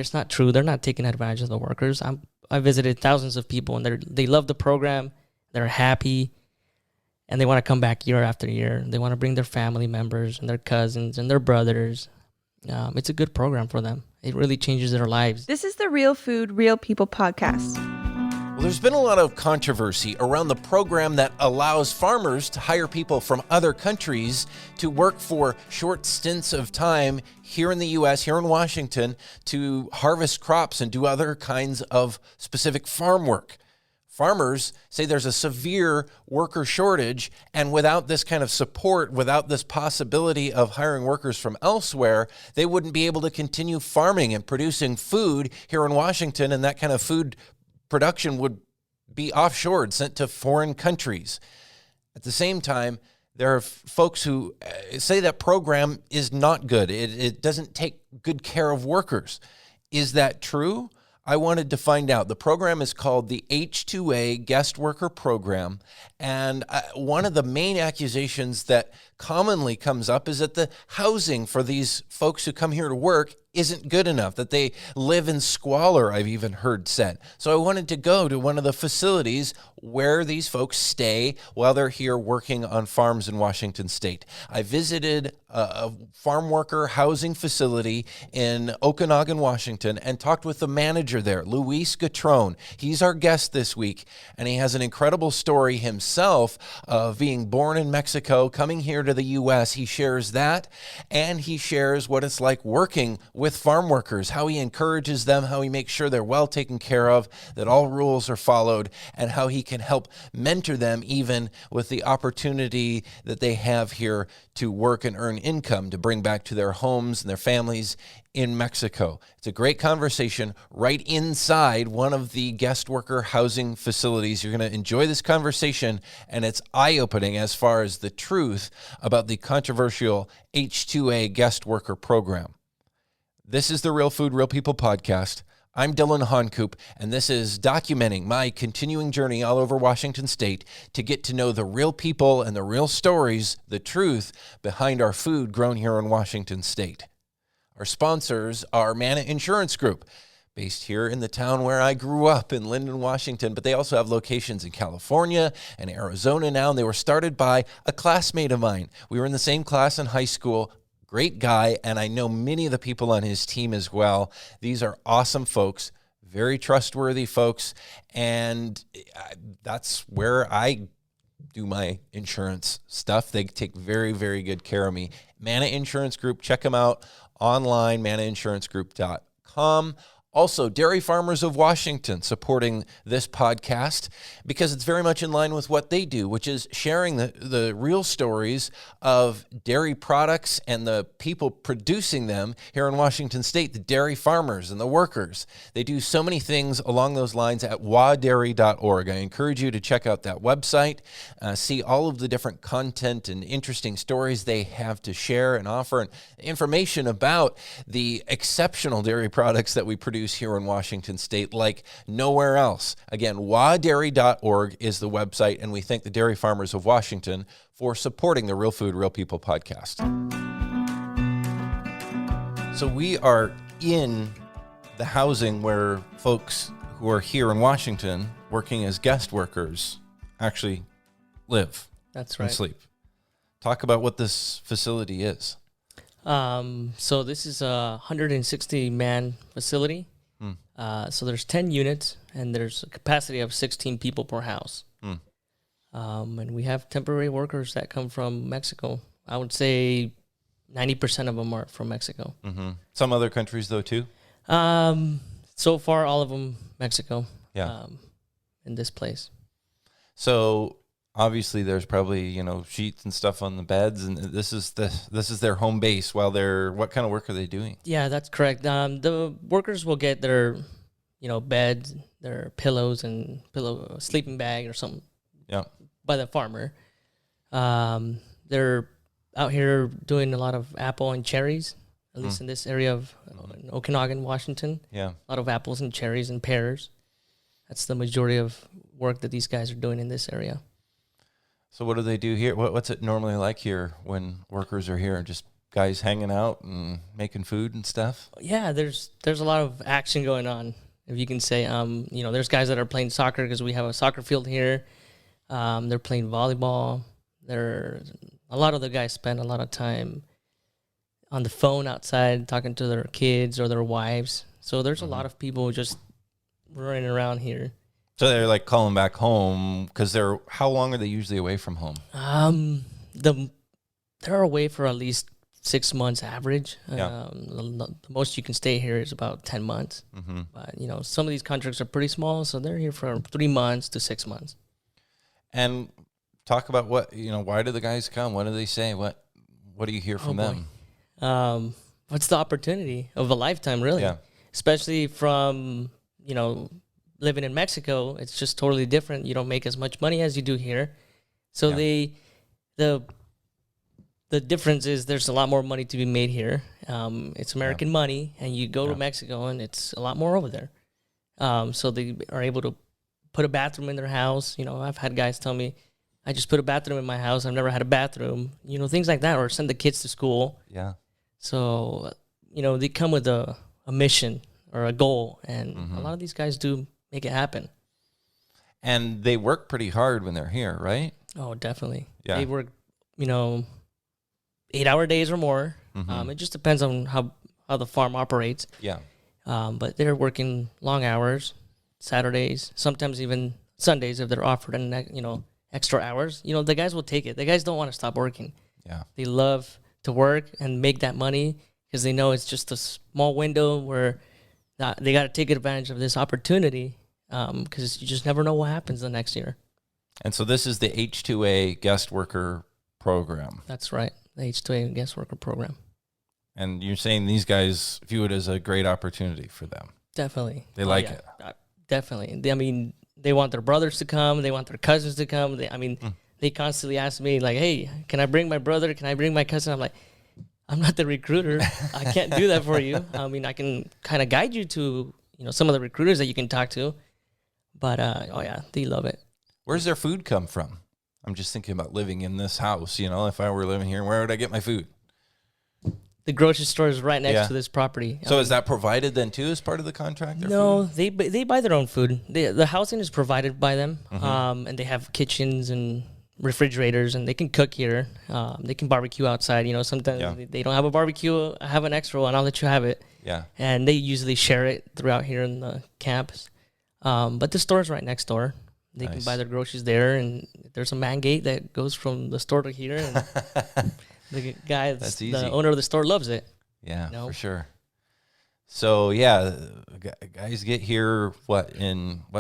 It's not true. They're not taking advantage of the workers. I visited thousands of people, and they love the program. They're happy, and they want to come back year after year. They want to bring their family members and their cousins and their brothers. It's a good program for them. It really changes their lives. This is the Real Food, Real People podcast. Well, there's been a lot of controversy around the program that allows farmers to hire people from other countries to work for short stints of time here in the U.S., here in Washington, to harvest crops and do other kinds of specific farm work. Farmers say there's a severe worker shortage, and without this kind of support, without this possibility of hiring workers from elsewhere, they wouldn't be able to continue farming and producing food here in Washington, and that kind of food production would be offshored, sent to foreign countries. At the same time, there are folks who say that program is not good. It doesn't take good care of workers. Is that true? I wanted to find out. The program is called the H-2A Guest Worker Program, and one of the main accusations that commonly comes up is that the housing for these folks who come here to work isn't good enough, that they live in squalor, I've even heard said. So I wanted to go to one of the facilities where these folks stay while they're here working on farms in Washington State. I visited a farm worker housing facility in Okanogan, Washington, and talked with the manager there, Luis Guitron. He's our guest this week, and he has an incredible story himself of being born in Mexico, coming here to the U.S. He shares that, and he shares what it's like working with farm workers, how he encourages them, how he makes sure they're well taken care of, that all rules are followed, and how he can help mentor them even with the opportunity that they have here to work and earn income to bring back to their homes and their families in Mexico. It's a great conversation right inside one of the guest worker housing facilities. You're going to enjoy this conversation, and it's eye-opening as far as the truth about the controversial H-2A guest worker program. This is the Real Food, Real People podcast. I'm Dillon Honcoop, and this is documenting my continuing journey all over Washington State to get to know the real people and the real stories, the truth behind our food grown here in Washington State. Our sponsors are Manna Insurance Group, based here in the town where I grew up in Linden, Washington, but they also have locations in California and Arizona now, and they were started by a classmate of mine. We were in the same class in high school. Great guy, and I know many of the people on his team as well. These are awesome folks, very trustworthy folks, and that's where I do my insurance stuff. They take very, very good care of me. Manna Insurance Group, check them out online, mannainsurancegroup.com. Also, Dairy Farmers of Washington supporting this podcast because it's very much in line with what they do, which is sharing the real stories of dairy products and the people producing them here in Washington State, the dairy farmers and the workers. They do so many things along those lines at wadairy.org. I encourage you to check out that website, see all of the different content and interesting stories they have to share and offer, and information about the exceptional dairy products that we produce here in Washington State like nowhere else. Again, wadairy.org is the website, and we thank the Dairy Farmers of Washington for supporting the Real Food, Real People podcast. So we are in the housing where folks who are here in Washington working as guest workers actually live. That's right. And sleep. Talk about what this facility is. So this is a 160-man facility. So there's 10 units, and there's a capacity of 16 people per house. And we have temporary workers that come from Mexico. I would say 90% of them are from Mexico. Mm-hmm. Some other countries, though, too? So far, all of them Mexico. Yeah. In this place. So obviously, there's probably sheets and stuff on the beds, and this is their home base. While what kind of work are they doing? Yeah, that's correct. The workers will get their beds, their pillows, and sleeping bag or something. Yeah. By the farmer. They're out here doing a lot of apple and cherries, at least in this area of Okanogan, Washington. Yeah. A lot of apples and cherries and pears. That's the majority of work that these guys are doing in this area. So what do they do here? What's it normally like here when workers are here and just guys hanging out and making food and stuff? Yeah, there's a lot of action going on, if you can say. There's guys that are playing soccer because we have a soccer field here. They're playing volleyball. A lot of the guys spend a lot of time on the phone outside talking to their kids or their wives. So there's a lot of people just running around here. So they're like calling back home because how long are they usually away from home? They're away for at least 6 months average. Yeah. The most you can stay here is about 10 months. Mm-hmm. But, some of these contracts are pretty small, so they're here for 3 months to 6 months. And talk about why do the guys come? What do they say? What do you hear from them? What's the opportunity of a lifetime, really? Yeah. Especially from, living in Mexico, it's just totally different. You don't make as much money as you do here. So the difference is there's a lot more money to be made here. It's American money, and you go to Mexico, and it's a lot more over there. So they are able to put a bathroom in their house. I've had guys tell me, I just put a bathroom in my house. I've never had a bathroom. Things like that, or send the kids to school. Yeah. So, they come with a mission or a goal, and a lot of these guys do make it happen. And they work pretty hard when they're here, right? Oh, definitely. Yeah. They work, 8-hour days or more. It just depends on how the farm operates. Yeah. But they're working long hours, Saturdays, sometimes even Sundays if they're offered extra hours. The guys will take it. The guys don't want to stop working. Yeah. They love to work and make that money because they know it's just a small window where they got to take advantage of this opportunity because you just never know what happens the next year. And so this is the H-2A guest worker program. That's right, the H-2A guest worker program. And you're saying these guys view it as a great opportunity for them. Definitely. They like it. Definitely. They want their brothers to come. They want their cousins to come. They constantly ask me, like, hey, can I bring my brother? Can I bring my cousin? I'm like, I'm not the recruiter. I can't do that for you. I can kind of guide you to, some of the recruiters that you can talk to. But, they love it. Where's their food come from? I'm just thinking about living in this house. If I were living here, where would I get my food? The grocery store is right next to this property. So is that provided then too as part of the contract? No, food? They buy their own food. The housing is provided by them, and they have kitchens and refrigerators, and they can cook here. They can barbecue outside. Sometimes they don't have a barbecue. I have an extra one. I'll let you have it. Yeah. And they usually share it throughout here in the campus. But the store's right next door. They can buy their groceries there, and there's a man gate that goes from the store to here. And the guy, the owner of the store, loves it. Yeah, for sure. So guys get here what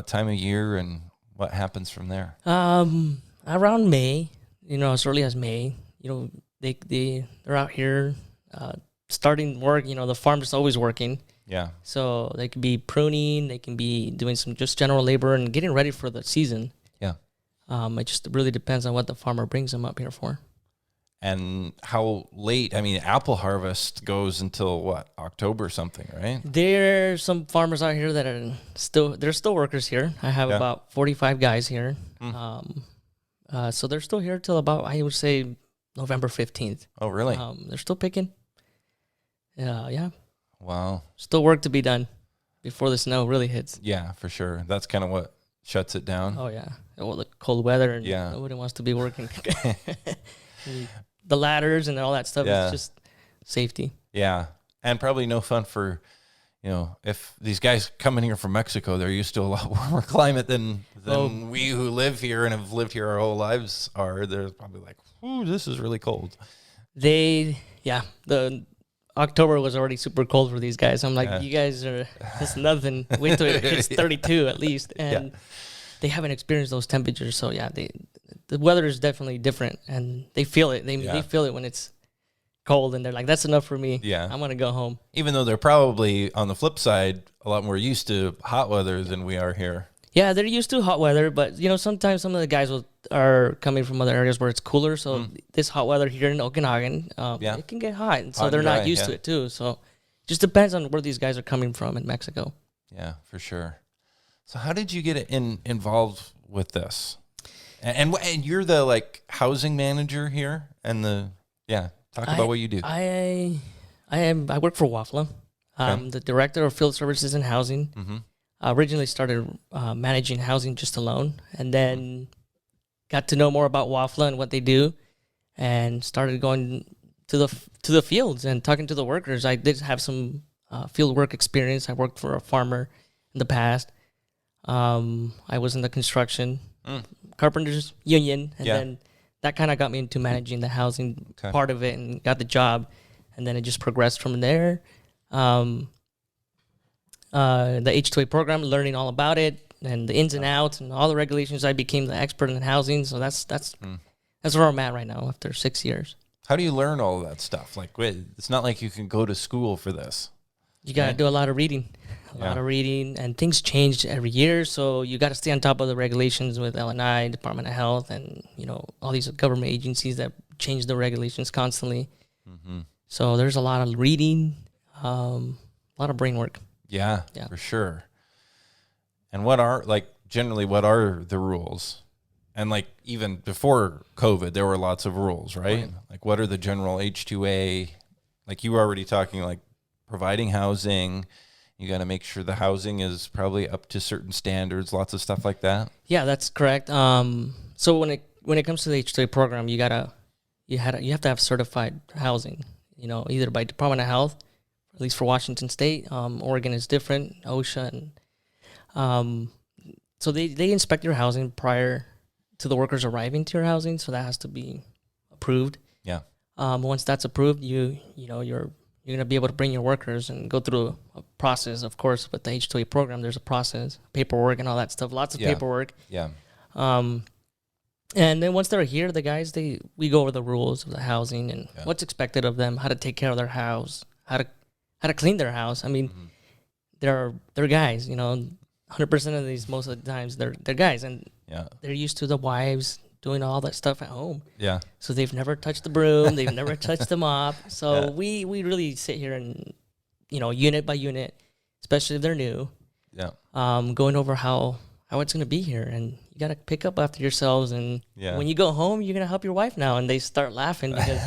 time of year, and what happens from there? Around May, as early as May. They're out here starting work. The farm's always working. Yeah. So they can be pruning, they can be doing some just general labor and getting ready for the season. Yeah. It just really depends on what the farmer brings them up here for. And how late? Apple harvest goes until what, October or something, right? There's some farmers out here that are still workers here. I have about 45 guys here. So they're still here till about, I would say, November 15th. Oh, really? They're still picking. Yeah. Wow. Still work to be done before the snow really hits. Yeah, for sure. That's kind of what shuts it down. Oh, yeah. Well, the cold weather, and nobody wants to be working. The ladders and all that stuff is just safety. Yeah. And probably no fun for, if these guys come in here from Mexico, they're used to a lot warmer climate than we who live here and have lived here our whole lives are. They're probably like, ooh, this is really cold. The October was already super cold for these guys. I'm like, you guys are, it's nothing. Wait till it hits 32 at least. And they haven't experienced those temperatures. So, the weather is definitely different. And they feel it. They feel it when it's cold. And they're like, that's enough for me. Yeah. I'm going to go home. Even though they're probably, on the flip side, a lot more used to hot weather than we are here. Yeah, they're used to hot weather, but sometimes some of the guys are coming from other areas where it's cooler. So this hot weather here in Okanogan, it can get hot, and so they're not used to it too. So it just depends on where these guys are coming from in Mexico. Yeah, for sure. So how did you get involved with this? And you're the housing manager here, and Talk about what you do. I work for Wafla. I'm the director of field services and housing. Mm-hmm. I originally started managing housing just alone, and then got to know more about Wafla and what they do, and started going to the fields and talking to the workers. I did have some field work experience. I worked for a farmer in the past. I was in the construction carpenters union, and then that kind of got me into managing the housing part of it, and got the job, and then it just progressed from there. The H2A program, learning all about it and the ins and outs and all the regulations. I became the expert in housing, so that's where I'm at right now after 6 years. How do you learn all of that stuff? Like, it's not like you can go to school for this. You got to do a lot of reading, and things change every year. So you got to stay on top of the regulations with L&I, Department of Health, and all these government agencies that change the regulations constantly. Mm-hmm. So there's a lot of reading, a lot of brain work. Yeah, for sure. And generally what are the rules? And even before COVID, there were lots of rules, right? Like, what are the general H2A? Like, you were already talking providing housing. You got to make sure the housing is probably up to certain standards, lots of stuff like that. Yeah, that's correct. So when it comes to the H2A program, you have to have certified housing, either by Department of Health, at least for Washington State. Oregon is different, OSHA. And so they inspect your housing prior to the workers arriving to your housing, so that has to be approved. Yeah. Once that's approved, you're going to be able to bring your workers and go through a process. Of course, with the H2A program, there's a process, paperwork and all that stuff, lots of paperwork. Yeah. And then once they're here, the guys, we go over the rules of the housing and what's expected of them, how to take care of their house, how to clean their house. I mean, they're guys, 100% of these, most of the times, they're guys, and they're used to the wives doing all that stuff at home. Yeah. So they've never touched the broom. They've never touched the mop. So we really sit here and, unit by unit, especially if they're new, going over how it's going to be here. And you got to pick up after yourselves. And when you go home, you're going to help your wife now. And they start laughing because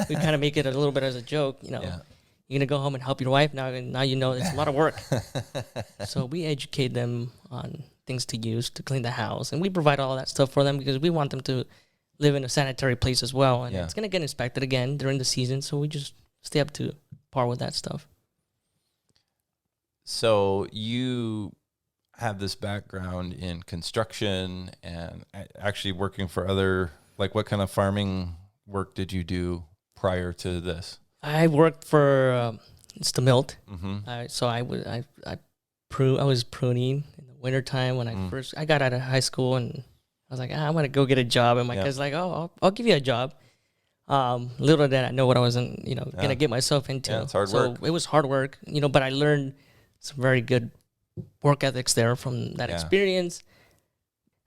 we kind of make it a little bit as a joke, You're going to go home and help your wife now, and now it's a lot of work. So we educate them on things to use to clean the house, and we provide all that stuff for them because we want them to live in a sanitary place as well, and it's going to get inspected again during the season, so we just stay up to par with that stuff. So you have this background in construction and actually working for other, what kind of farming work did you do prior to this? I worked for it's the milt. Mm-hmm. So I was pruning in the wintertime when I got out of high school, and I was like, I'm gonna go get a job. And my cousin's like, I'll give you a job. Little did I know what I was gonna get myself into. Yeah, it's hard work. It was hard work, but I learned some very good work ethics there from that experience.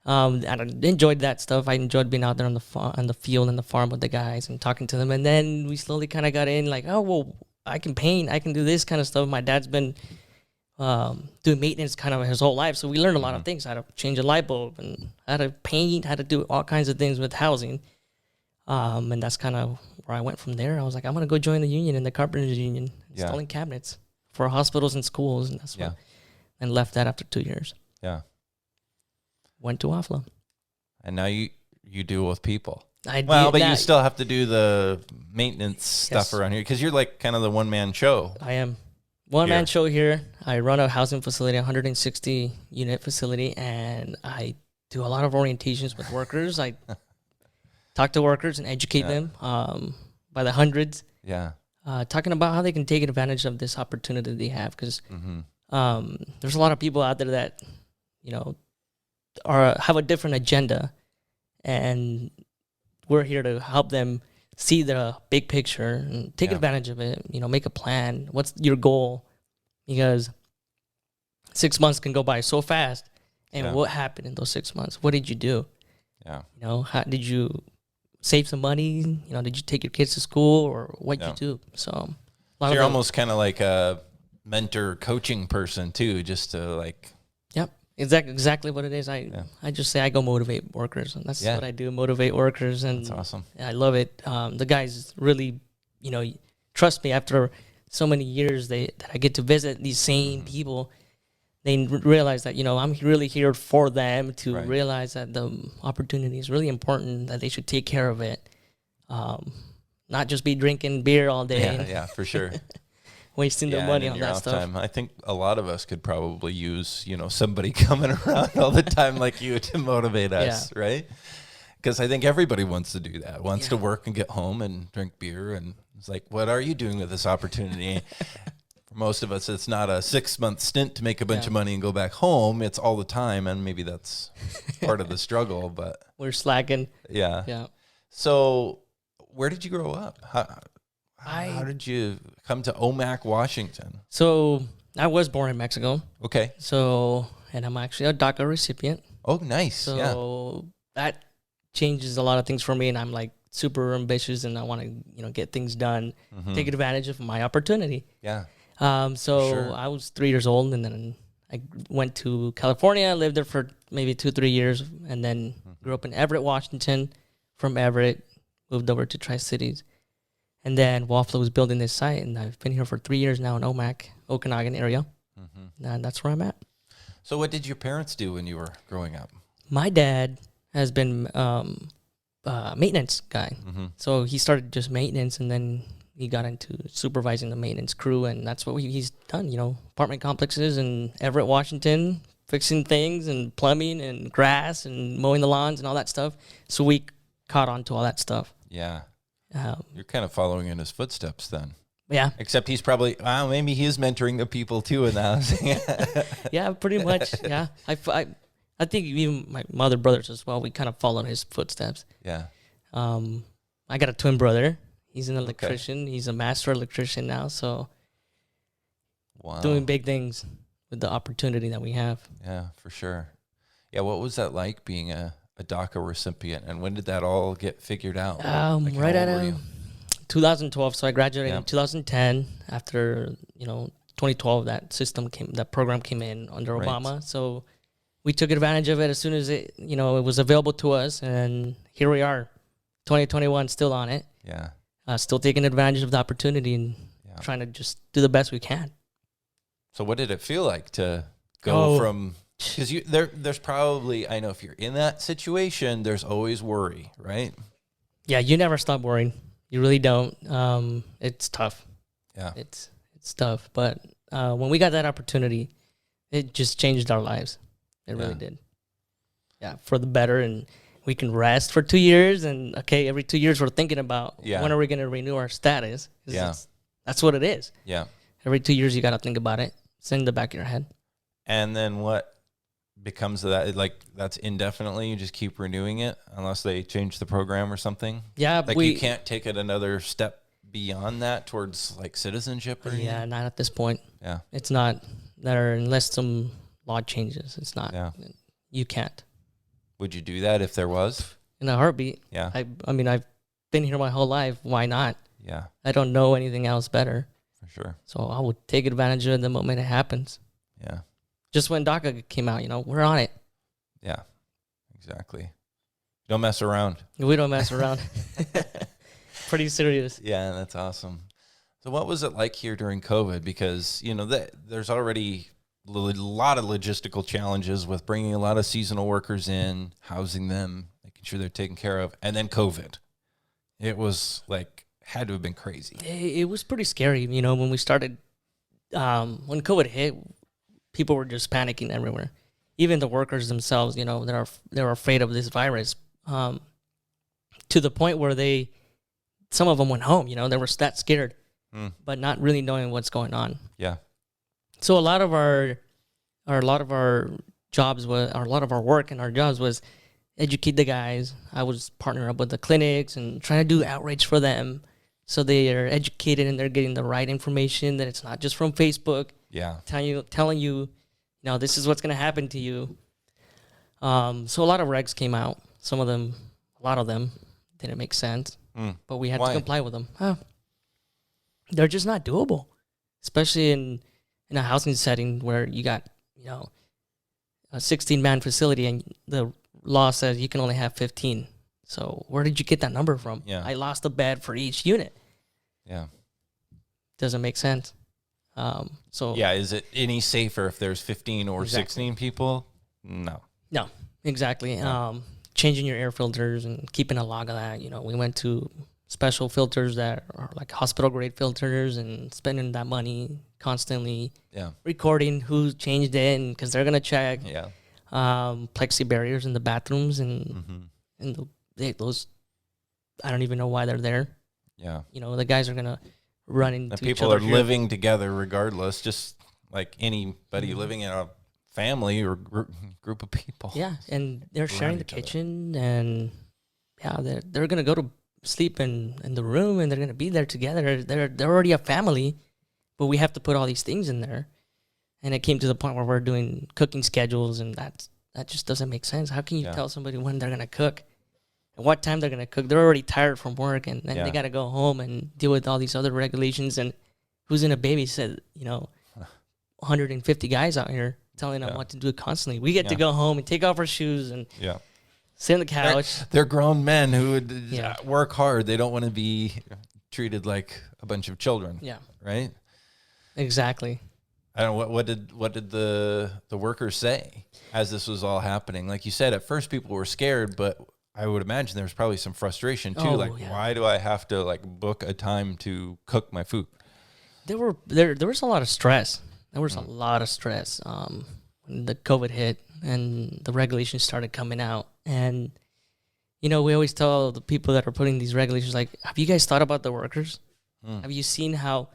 And I enjoyed that stuff. I enjoyed being out there on the field and the farm with the guys and talking to them. And then we slowly kind of got in I can paint. I can do this kind of stuff. My dad's been doing maintenance kind of his whole life. So we learned a lot of things, how to change a light bulb and how to paint, how to do all kinds of things with housing. And that's kind of where I went from there. I was like, I'm going to go join the union, in the carpenters union, installing cabinets for hospitals and schools. And that's what, and left that after 2 years. Yeah. Went to Wafla. And now you deal with people. But you still have to do the maintenance stuff around here because you're kind of the one-man show. I am. One-man show here. I run a housing facility, 160-unit facility, and I do a lot of orientations with workers. I talk to workers and educate them by the hundreds. Yeah. Talking about how they can take advantage of this opportunity they have because there's a lot of people out there that, have a different agenda, and we're here to help them see the big picture and take advantage of it, make a plan. What's your goal? Because 6 months can go by so fast. And what happened in those 6 months? What did you do? Yeah. How did you save some money? Did you take your kids to school, or what did you do? So you're almost kind of like a mentor coaching person too, just to Yep. Exactly what it is. I just say I go motivate workers, and that's what I do, motivate workers, and that's awesome. I love it. The guys really trust me, after so many years that I get to visit these same people, they realize that, I'm really here for them to realize that the opportunity is really important, that they should take care of it. Not just be drinking beer all day. Yeah, for sure. Wasting their money on that stuff. Time, I think a lot of us could probably use, somebody coming around all the time like you to motivate us, right? Because I think everybody wants to do that, wants to work and get home and drink beer. And it's like, what are you doing with this opportunity? For most of us, it's not a 6-month stint to make a bunch of money and go back home. It's all the time. And maybe that's part of the struggle, but we're slacking. Yeah. So where did you grow up? How did you come to Omak, Washington? So I was born in Mexico. Okay. And I'm actually a DACA recipient. Oh, nice. So that changes a lot of things for me, and I'm like super ambitious, and I want to, get things done, take advantage of my opportunity. Yeah. So I was 3 years old, and then I went to California, lived there for maybe 2-3 years, and then grew up in Everett, Washington. From Everett, moved over to Tri-Cities. And then Waffle was building this site, and I've been here for 3 years now in Omak, Okanogan area. And that's where I'm at. So what did your parents do when you were growing up? My dad has been a maintenance guy. So he started just maintenance, and then he got into supervising the maintenance crew, and that's what he's done, apartment complexes in Everett, Washington, fixing things and plumbing and grass and mowing the lawns and all that stuff. So we caught on to all that stuff. Yeah. You're kind of following in his footsteps then. Yeah. Except he's probably, maybe he is mentoring the people too in the housing. Yeah, pretty much. Yeah. I think even my mother brothers as well, we kind of followed his footsteps. Yeah. I got a twin brother. He's an electrician. Okay. He's a master electrician now. So doing big things with the opportunity that we have. Yeah, for sure. Yeah. What was that like being a DACA recipient, and when did that all get figured out? Right at 2012. So I graduated in 2010. After 2012, that program came in under Obama. So we took advantage of it as soon as it was available to us, and here we are, 2021, still on it. Yeah. Still taking advantage of the opportunity and trying to just do the best we can. So what did it feel like to go from? Because there's probably, I know if you're in that situation, there's always worry, right? Yeah, you never stop worrying. You really don't. It's tough. Yeah. It's tough. But when we got that opportunity, it just changed our lives. It really did. Yeah, for the better. And we can rest for 2 years. And, every 2 years we're thinking about when are we going to renew our status? Yeah. That's what it is. Yeah. Every 2 years you got to think about it. It's in the back of your head. And then what becomes of that? Like, that's indefinitely? You just keep renewing it unless they change the program or something? Yeah. Like, you can't take it another step beyond that towards, like, citizenship or anything? Yeah, not at this point. Yeah. It's not there unless some law changes. It's not. Yeah. You can't. Would you do that if there was? In a heartbeat. Yeah. I mean, I've been here my whole life. Why not? Yeah. I don't know anything else better. For sure. So I would take advantage of it the moment it happens. Yeah. Just when DACA came out, we're on it. Yeah, exactly. Don't mess around. We don't mess around. Pretty serious. Yeah, that's awesome. So what was it like here during COVID? Because, there's already a lot of logistical challenges with bringing a lot of seasonal workers in, housing them, making sure they're taken care of, and then COVID. It was had to have been crazy. It was pretty scary, when we started, when COVID hit, people were just panicking everywhere. Even the workers themselves, they're afraid of this virus, to the point where some of them went home. They were that scared, but not really knowing what's going on. Yeah. So a lot of our jobs was, or a lot of our work and our jobs was educate the guys. I was partnering up with the clinics and trying to do outreach for them, so they are educated and they're getting the right information. That it's not just from Facebook. Yeah. Telling you, this is what's going to happen to you. So a lot of regs came out. A lot of them didn't make sense, but we had to comply with them. They're just not doable, especially in a housing setting where you got, a 16-man facility and the law says you can only have 15. So where did you get that number from? Yeah. I lost a bed for each unit. Yeah. Doesn't make sense. So yeah, is it any safer if there's 15 or 16 people? No. No, exactly. Yeah. Changing your air filters and keeping a log of that. We went to special filters that are like hospital grade filters and spending that money constantly. Yeah. Recording who changed it because they're gonna check. Yeah. Plexi barriers in the bathrooms and those. I don't even know why they're there. Yeah. The guys are gonna run into each people other. are living together regardless, just like anybody living in a family or group of people. Yeah, and they're sharing the kitchen, and they're gonna go to sleep in the room, and they're gonna be there together. They're already a family, but we have to put all these things in there, and it came to the point where we're doing cooking schedules, and that just doesn't make sense. How can you tell somebody when they're gonna cook, and what time they're gonna cook? They're already tired from work, and then they gotta go home and deal with all these other regulations. And who's gonna babysit? 150 guys out here telling them what to do constantly. We get to go home and take off our shoes and sit on the couch. They're grown men who would work hard. They don't want to be treated like a bunch of children. Yeah. Right? Exactly. I don't know, what did the workers say as this was all happening? Like you said, at first people were scared, but I would imagine there was probably some frustration too. Why do I have to book a time to cook my food? There was a lot of stress. There was a lot of stress when the COVID hit and the regulations started coming out. And, we always tell the people that are putting these regulations, have you guys thought about the workers? Have you seen how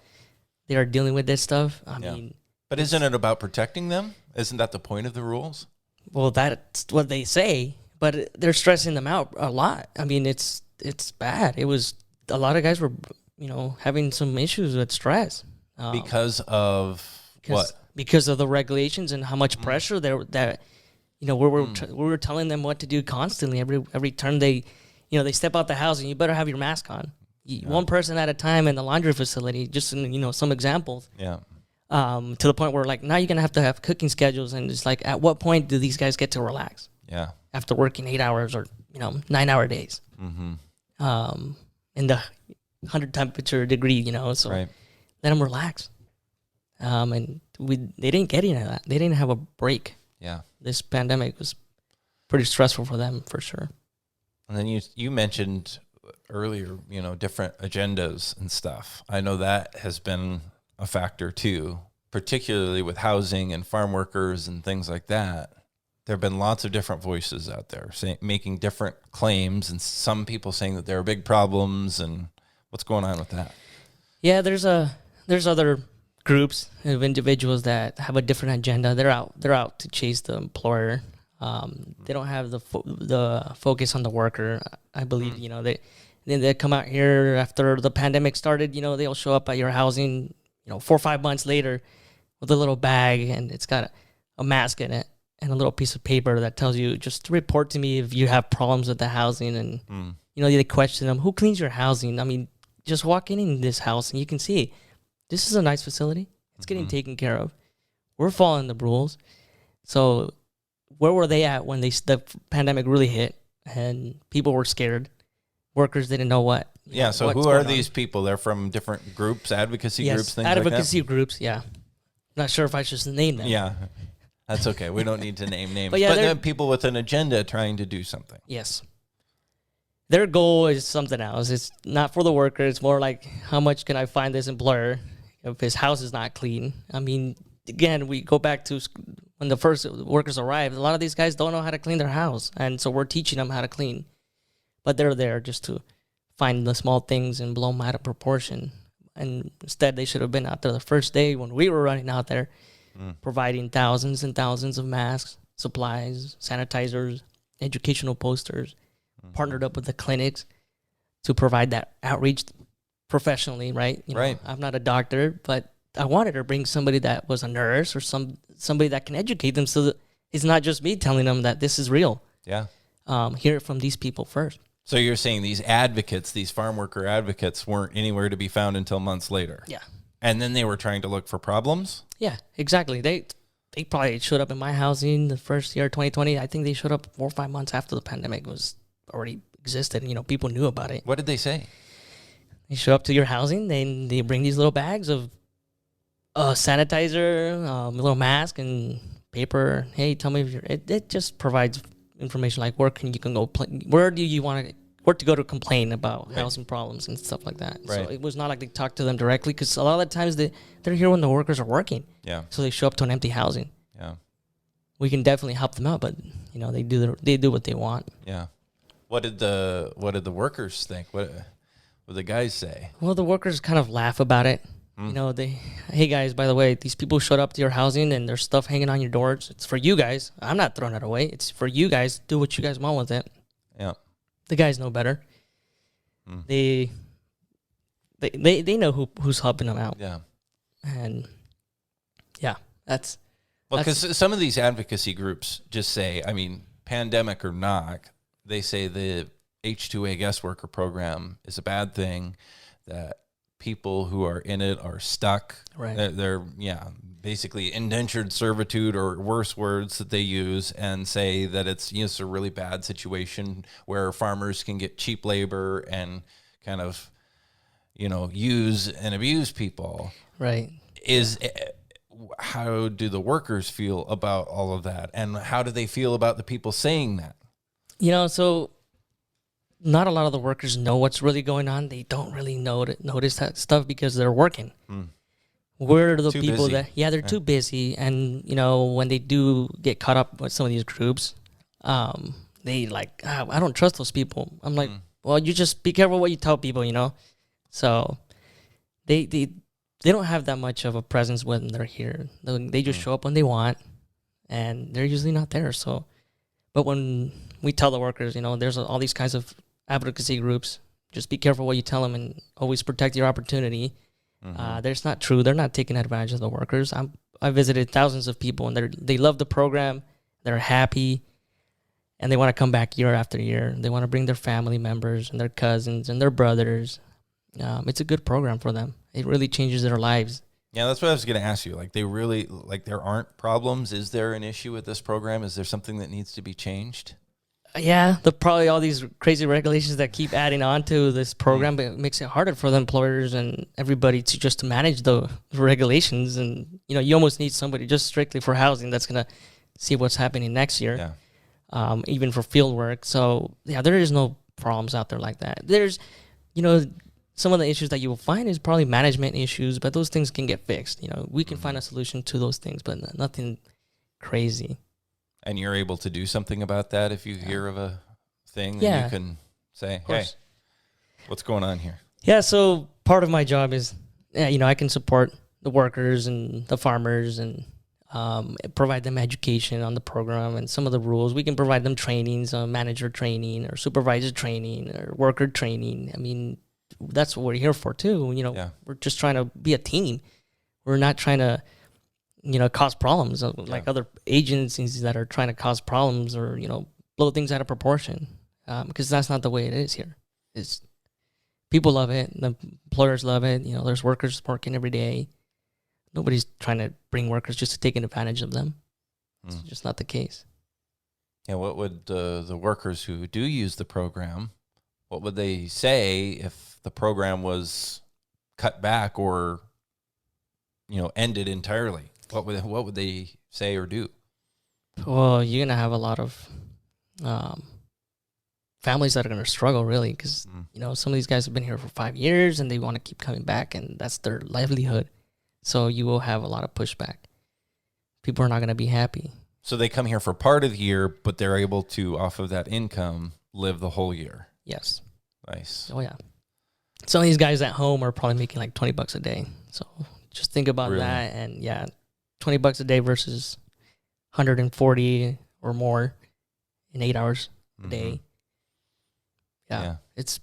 they are dealing with this stuff? I mean... But isn't it about protecting them? Isn't that the point of the rules? Well, that's what they say, but they're stressing them out a lot. I mean, it's bad. It was... A lot of guys were, having some issues with stress. Because of... What? Because of the regulations and how much pressure we were telling them what to do constantly. Every turn they step out the house and you better have your mask on. One person at a time in the laundry facility, just in, some examples. Yeah. To the point where now you're going to have cooking schedules, and it's at what point do these guys get to relax? Yeah. After working 8 hours or 9-hour days. Mm-hmm. In the 100 temperature degree, so let them relax. And they didn't get any of that. They didn't have a break. Yeah. This pandemic was pretty stressful for them, for sure. And then you mentioned earlier, different agendas and stuff. I know that has been a factor too, particularly with housing and farm workers and things like that. There have been lots of different voices out there making different claims, and some people saying that there are big problems. And what's going on with that? Yeah, there's other groups of individuals that have a different agenda. They're out to chase the employer. They don't have the focus on the worker. I believe they come out here after the pandemic started. They'll show up at your housing 4 or 5 months later with a little bag, and it's got a mask in it and a little piece of paper that tells you just to report to me if you have problems with the housing. And they question them, who cleans your housing? I mean, just walk in this house and you can see this is a nice facility. It's getting taken care of. We're following the rules. So where were they at when the pandemic really hit and people were scared? Workers didn't know what. So who are these people? They're from different groups, advocacy groups, things advocacy like that? groups, yeah. Not sure if I should name them. Yeah, that's okay. We don't need to name names. But then people with an agenda trying to do something. Yes. Their goal is something else. It's not for the worker. It's more like, how much can I find this employer if his house is not clean? I mean, again, we go back to when the first workers arrived. A lot of these guys don't know how to clean their house, and so we're teaching them how to clean. But they're there just to find the small things and blow them out of proportion. And instead, they should have been out there the first day when we were running out there, providing thousands and thousands of masks, supplies, sanitizers, educational posters, partnered up with the clinics to provide that outreach professionally, right? I'm not a doctor, but I wanted to bring somebody that was a nurse or somebody that can educate them, so that it's not just me telling them that this is real. Yeah. Hear it from these people first. So you're saying these advocates, these farm worker advocates, weren't anywhere to be found until months later? Yeah. And then they were trying to look for problems? Yeah, exactly. They probably showed up in my housing the first year, 2020. I think they showed up 4 or 5 months after the pandemic was already existed. People knew about it. What did they say? They show up to your housing. They bring these little bags of sanitizer, a little mask, and paper. Hey, tell me if you're. It just provides information like where do you want to go to complain about housing problems and stuff like that. Right. So it was not like they talked to them directly, because a lot of the times they're here when the workers are working. Yeah. So they show up to an empty housing. Yeah. We can definitely help them out, but they do what they want. Yeah. What did the workers think? What did the guys say? Well, the workers kind of laugh about it. Hey guys, by the way, these people showed up to your housing and there's stuff hanging on your doors. It's for you guys. I'm not throwing it away. It's for you guys. Do what you guys want with it. Yeah. The guys know better. They know who's helping them out. Yeah. And yeah, that's because some of these advocacy groups just say, I mean, pandemic or not, they say the H-2A guest worker program is a bad thing, that people who are in it are stuck. Right. They're basically indentured servitude, or worse words that they use, and say that it's a really bad situation where farmers can get cheap labor and kind of use and abuse people. right. How do the workers feel about all of that, and how do they feel about the people saying that? So not a lot of the workers know what's really going on. They don't really notice that stuff because they're working. We're the Too people busy. they're too busy. And, when they do get caught up with some of these groups, they I don't trust those people. I'm like, well, you just be careful what you tell people, So they don't have that much of a presence when they're here. They just show up when they want, and they're usually not there. So, but when we tell the workers, there's all these kinds of advocacy groups, just be careful what you tell them and always protect your opportunity. That's not true. They're not taking advantage of the workers. I visited thousands of people, and they love the program. They're happy, and they want to come back year after year. They want to bring their family members and their cousins and their brothers. It's a good program for them. It really changes their lives. Yeah, that's what I was going to ask you. There aren't problems. Is there an issue with this program? Is there something that needs to be changed? Yeah, probably all these crazy regulations that keep adding on to this program, but it makes it harder for the employers and everybody to manage the regulations. And, you almost need somebody just strictly for housing that's going to see what's happening next year, even for field work. So, yeah, there is no problems out there like that. There's, some of the issues that you will find is probably management issues, but those things can get fixed. We can find a solution to those things, but nothing crazy. And you're able to do something about that if you hear of a thing, then you can say, hey, what's going on here? Yeah, so part of my job is, I can support the workers and the farmers and provide them education on the program and some of the rules. We can provide them trainings, manager training or supervisor training or worker training. I mean, that's what we're here for too. We're just trying to be a team. We're not trying to cause problems like other agencies that are trying to cause problems or, blow things out of proportion. Because that's not the way it is here. It's people love it. The employers love it. There's workers working every day. Nobody's trying to bring workers just to take advantage of them. It's just not the case. Yeah. What would the workers who do use the program, what would they say if the program was cut back or, ended entirely? What would they say or do? Well, you're going to have a lot of families that are going to struggle, really, because, some of these guys have been here for 5 years and they want to keep coming back, and that's their livelihood. So you will have a lot of pushback. People are not going to be happy. So they come here for part of the year, but they're able to, off of that income, live the whole year. Yes. Nice. Oh, yeah. Some of these guys at home are probably making like $20 a day. So just think about that. And yeah, $20 a day versus 140 or more in 8 hours a day. Yeah. It's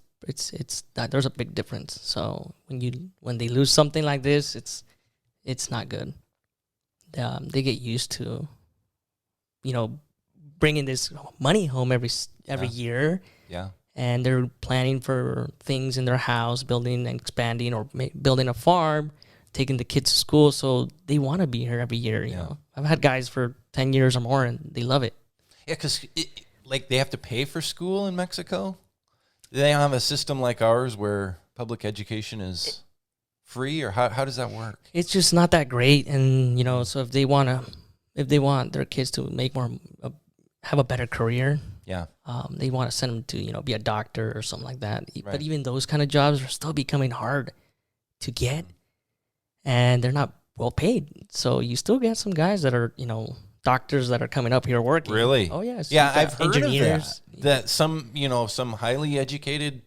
that there's a big difference. So when they lose something like this, it's not good. They get used to, bringing this money home every year. Yeah. And they're planning for things in their house, building and expanding, or building a farm, taking the kids to school. So they want to be here every year. You know, I've had guys for 10 years or more, and they love it. Yeah, because they have to pay for school in Mexico. They don't have a system like ours where public education is free, or how does that work? It's just not that great. And, so if they want their kids to make more, have a better career, Yeah. they want to send them to, be a doctor or something like that. Right. But even those kind of jobs are still becoming hard to get, and they're not well paid. So you still get some guys that are, doctors that are coming up here working. Really? Oh, yes. Yeah, I've heard engineers. of that. That some highly educated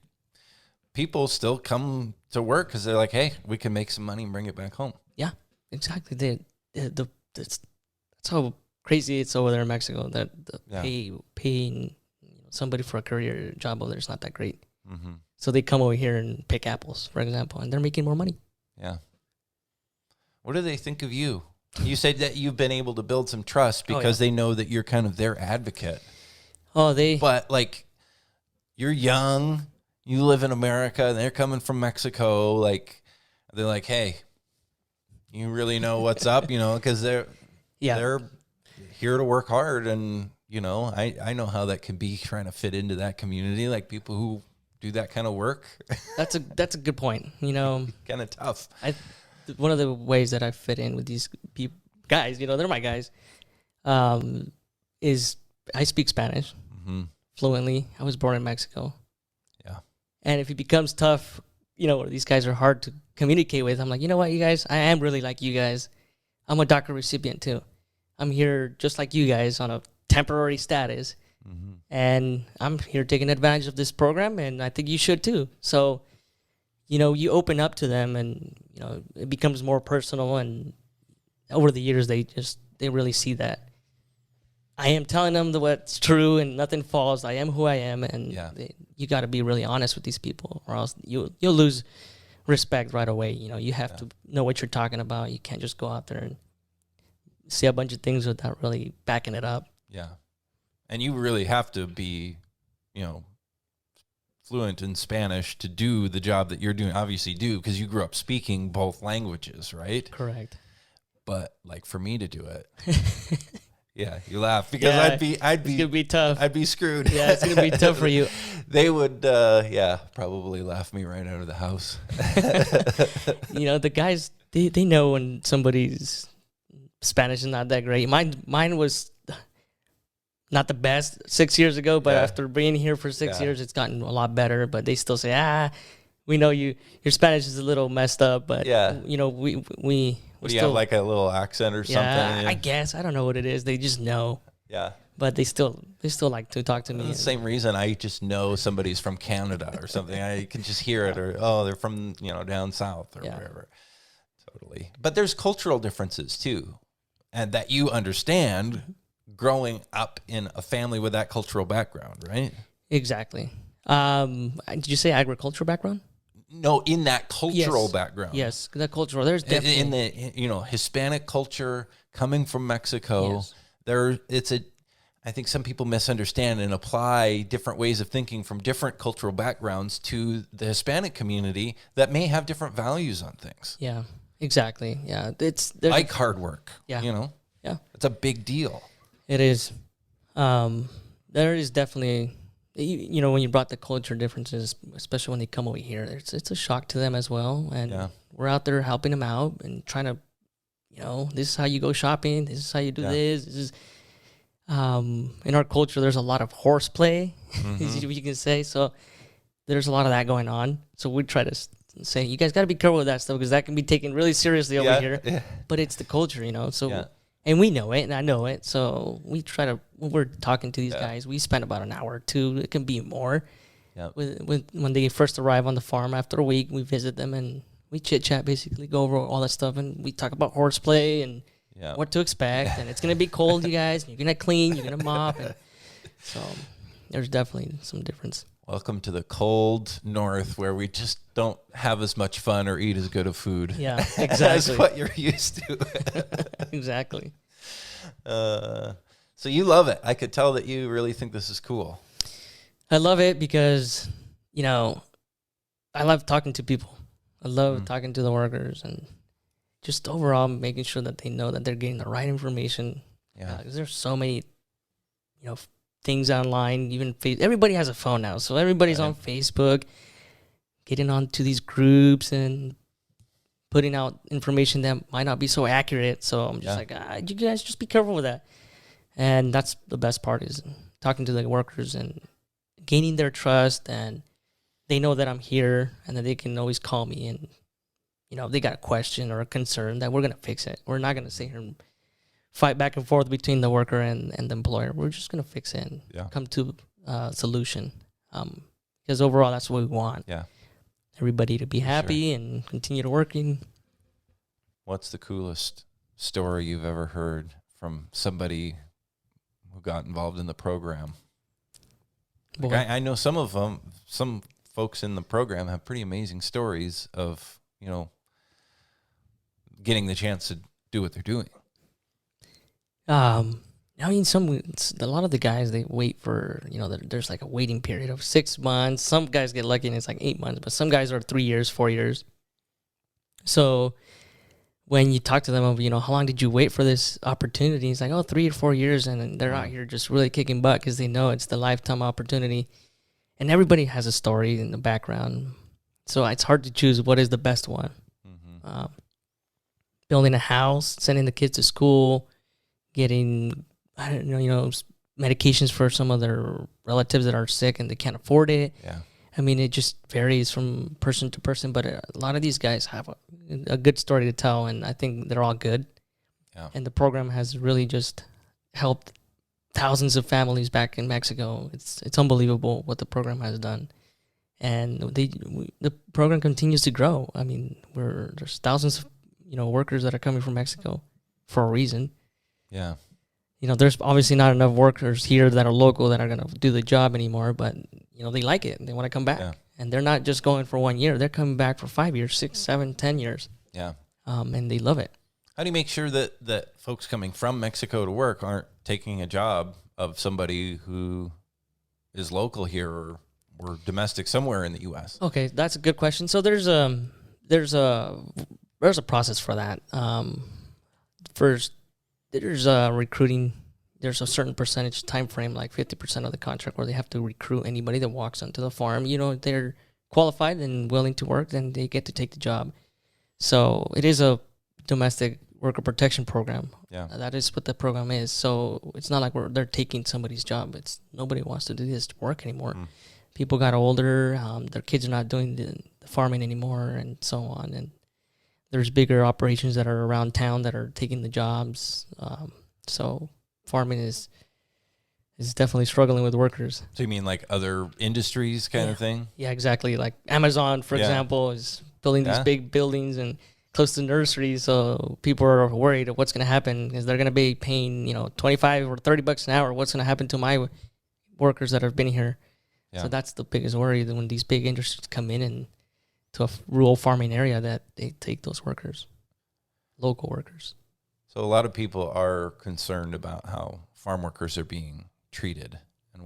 people still come to work because they're like, hey, we can make some money and bring it back home. Yeah, exactly. That's how crazy it's over there in Mexico, that the paying somebody for a career job over there is not that great. Mm-hmm. So they come over here and pick apples, for example, and they're making more money. Yeah. What do they think of you? You said that you've been able to build some trust because they know that you're kind of their advocate. But like, you're young, you live in America, and they're coming from Mexico. Like, they're like, hey, you really know what's up, because they're here to work hard. And, I know how that can be, trying to fit into that community, like people who do that kind of work. That's a good point. Kind of tough. One of the ways that I fit in with these guys, they're my guys, is I speak Spanish fluently. I was born in Mexico. Yeah. And if it becomes tough, these guys are hard to communicate with, I'm like, you know what, you guys, I am really like you guys. I'm a DACA recipient too. I'm here just like you guys on a temporary status. Mm-hmm. And I'm here taking advantage of this program, and I think you should too. So, you open up to them, and, it becomes more personal, and over the years, they really see that I am telling them what's true and nothing false. I am who I am, and you got to be really honest with these people, or else you'll lose respect right away. You have to know what you're talking about. You can't just go out there and say a bunch of things without really backing it up. Yeah. And you really have to be, fluent in Spanish to do the job that you're doing. Obviously do, because you grew up speaking both languages, right? Correct. But like for me to do it, yeah, you laugh because it's gonna be tough. I'd be screwed. Yeah, it's gonna be tough for you. They would, probably laugh me right out of the house. The guys, they know when somebody's Spanish is not that great. Mine was not the best 6 years ago, but after being here for 6 years, it's gotten a lot better. But they still say, we know your Spanish is a little messed up, but we still have like a little accent or something. Yeah, I guess. I don't know what it is. They just know. Yeah. But they still like to talk to me. The same reason I just know somebody's from Canada or something. I can just hear it, or they're from down south or wherever. Totally. But there's cultural differences too, and that you understand growing up in a family with that cultural background, right? Exactly. Did you say agricultural background? No, in that cultural background. Yes, the cultural. There's definitely in the Hispanic culture coming from Mexico. Yes. I think some people misunderstand and apply different ways of thinking from different cultural backgrounds to the Hispanic community that may have different values on things. Yeah, exactly. Yeah, it's like hard work. Yeah, yeah, it's a big deal. It is. There is definitely, when you brought the culture differences, especially when they come over here, it's a shock to them as well. And we're out there helping them out and trying to, this is how you go shopping. This is how you do this. This is, in our culture, there's a lot of horseplay, you can say. So there's a lot of that going on. So we try to say, you guys got to be careful with that stuff because that can be taken really seriously over here. Yeah. But it's the culture, So, and we know it, and I know it. So we try to, when we're talking to these guys, we spend about an hour or two. It can be more. Yeah. When they first arrive on the farm after a week, we visit them and we chit chat, basically go over all that stuff, and we talk about horseplay and what to expect. And it's gonna be cold, you guys. You're gonna clean. You're gonna mop. And so there's definitely some difference. Welcome to the cold north, where we just don't have as much fun or eat as good of food. Yeah, exactly. That's what you're used to. Exactly. So you love it. I could tell that you really think this is cool. I love it because, I love talking to people. I love talking to the workers and just overall making sure that they know that they're getting the right information. Yeah. Because there's so many, things online, even everybody has a phone now. So everybody's on Facebook. getting onto these groups and putting out information that might not be so accurate. So I'm just you guys just be careful with that. And that's the best part, is talking to the workers and gaining their trust, and they know that I'm here and that they can always call me, and if they got a question or a concern, that we're going to fix it. We're not going to sit here and fight back and forth between the worker and the employer. We're just going to fix it and come to a solution. Because overall, that's what we want. Yeah. Everybody to be happy and continue to working. What's the coolest story you've ever heard from somebody who got involved in the program? Like I know some of them, some folks in the program have pretty amazing stories of, getting the chance to do what they're doing. I mean, a lot of the guys, they wait for, there's like a waiting period of 6 months. Some guys get lucky and it's like 8 months, but some guys are 3 years, 4 years. So when you talk to them of, how long did you wait for this opportunity? It's like, 3 or 4 years. And they're out here just really kicking butt because they know it's the lifetime opportunity. And everybody has a story in the background. So it's hard to choose what is the best one. Mm-hmm. Building a house, sending the kids to school, getting, medications for some of their relatives that are sick and they can't afford it. Yeah. I mean, it just varies from person to person, but a lot of these guys have a good story to tell, and I think they're all good. Yeah. And the program has really just helped thousands of families back in Mexico. It's unbelievable what the program has done. And the program continues to grow. I mean, there's thousands of, workers that are coming from Mexico for a reason. Yeah. There's obviously not enough workers here that are local that are going to do the job anymore, but, they like it. They want to come back. Yeah. And they're not just going for 1 year. They're coming back for 5 years, 6, 7, 10 years. Yeah. And they love it. How do you make sure that folks coming from Mexico to work aren't taking a job of somebody who is local here or domestic somewhere in the U.S.? Okay, that's a good question. So there's a process for that. First, there's recruiting. There's a certain percentage time frame, like 50% of the contract, where they have to recruit anybody that walks onto the farm. They're qualified and willing to work, then they get to take the job. So it is a domestic worker protection program. Yeah, that is what the program is. So it's not like they're taking somebody's job. Nobody wants to do this work anymore. People got older. Their kids are not doing the farming anymore, and so on. And there's bigger operations that are around town that are taking the jobs. So farming is definitely struggling with workers. So you mean like other industries kind of thing? Yeah, exactly. Like Amazon, for example, is building these big buildings and close to nurseries. So people are worried of what's going to happen. Is they're going to be paying, $25 or $30 an hour? What's going to happen to my workers that have been here? Yeah. So that's the biggest worry, that when these big industries come in to a rural farming area, that they take those workers, local workers. So a lot of people are concerned about how farm workers are being treated, and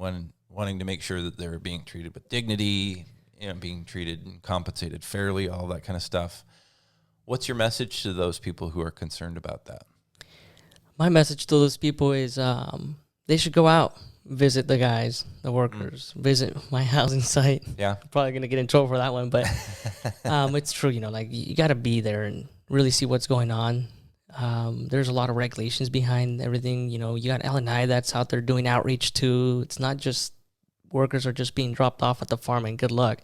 wanting to make sure that they're being treated with dignity, being treated and compensated fairly, all that kind of stuff. What's your message to those people who are concerned about that? My message to those people is they should go out, visit the guys, the workers, visit my housing site. Yeah. Probably going to get in trouble for that one, but it's true, you got to be there and really see what's going on. There's a lot of regulations behind everything. You got LNI that's out there doing outreach too. It's not just workers are just being dropped off at the farm and good luck.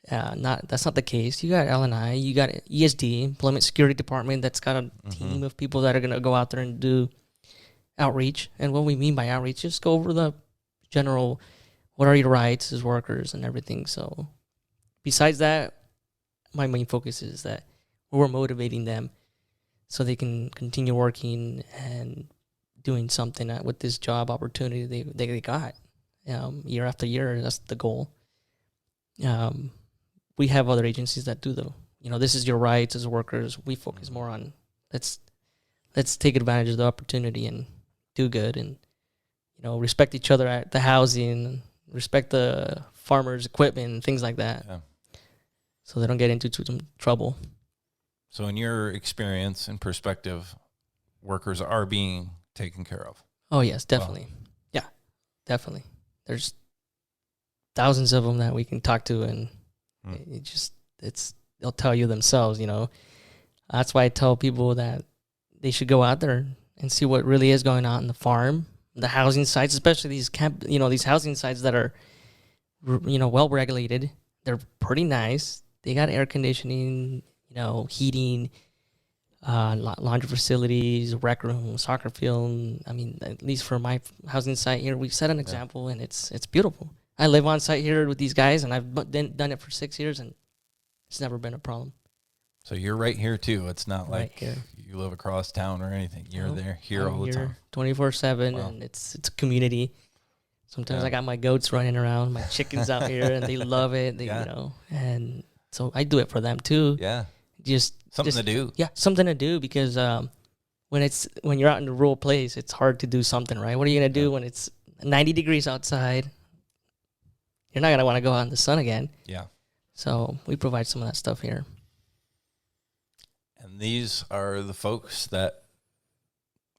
That's not the case. You got LNI, you got ESD, Employment Security Department, that's got a team of people that are going to go out there and do outreach. And what we mean by outreach, just go over the general, what are your rights as workers and everything. So besides that, my main focus is that we're motivating them so they can continue working and doing something with this job opportunity they got year after year. That's the goal. We have other agencies that do this is your rights as workers. We focus more on let's take advantage of the opportunity and do good and respect each other at the housing, respect the farmers' equipment and things like that. Yeah. So they don't get into some trouble. So in your experience and perspective, workers are being taken care of? Oh, yes, definitely. Wow. Yeah, definitely. There's thousands of them that we can talk to, and They'll tell you themselves, That's why I tell people that they should go out there and see what really is going on in the farm, the housing sites, especially these housing sites that are, well regulated. They're pretty nice. They got air conditioning, heating, laundry facilities, rec room, soccer field. I mean, at least for my housing site here, we set an example, and it's beautiful. I live on site here with these guys, and I've done it for 6 years, and it's never been a problem. So you're right here too. It's not Right like here. you live across town or anything. You're there here I'm all the time. 24/7, Wow. and it's a community. Sometimes I got my goats running around, my chickens out here, and they love it. And so I do it for them too. Yeah. Just Something to do. Yeah, something to do, because when you're out in a rural place, it's hard to do something, right? What are you gonna do when it's 90 degrees outside? You're not gonna want to go out in the sun again. Yeah. So we provide some of that stuff here. And these are the folks that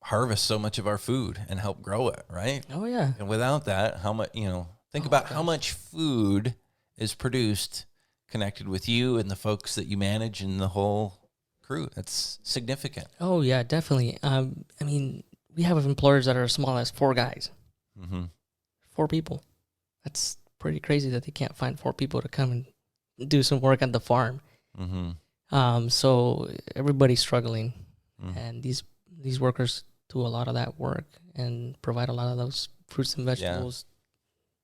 harvest so much of our food and help grow it, right? Oh yeah. And without that, how much, think about how much food is produced connected with you and the folks that you manage and the whole crew. That's significant. Oh yeah, definitely. I mean, we have employers that are as small as 4 guys, 4 people. That's pretty crazy that they can't find 4 people to come and do some work at the farm. So everybody's struggling, and these workers do a lot of that work and provide a lot of those fruits and vegetables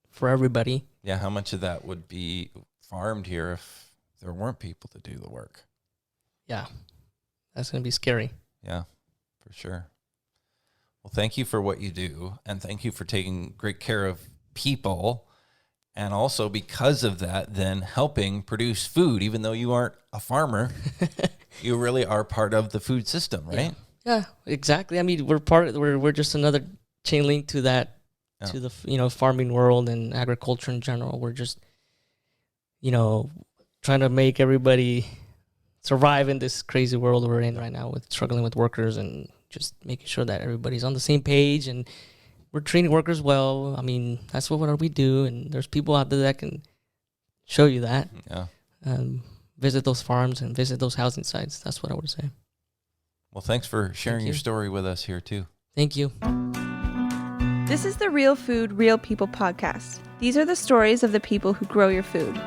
for everybody. Yeah, how much of that would be farmed here if there weren't people to do the work? Yeah, that's going to be scary. Yeah, for sure. Well, thank you for what you do, and thank you for taking great care of people, and also because of that, then helping produce food. Even though you aren't a farmer, you really are part of the food system, right? Yeah, exactly. I mean, we're just another chain link to that, to the farming world and agriculture in general. We're just trying to make everybody survive in this crazy world we're in right now, with struggling with workers, and just making sure that everybody's on the same page and we're treating workers well. I mean, that's what we do, and there's people out there that can show you that. Yeah. Visit those farms and visit those housing sites. That's what I would say. Well, thanks for sharing your story with us here too. Thank you. This is the Real Food, Real People podcast. These are the stories of the people who grow your food.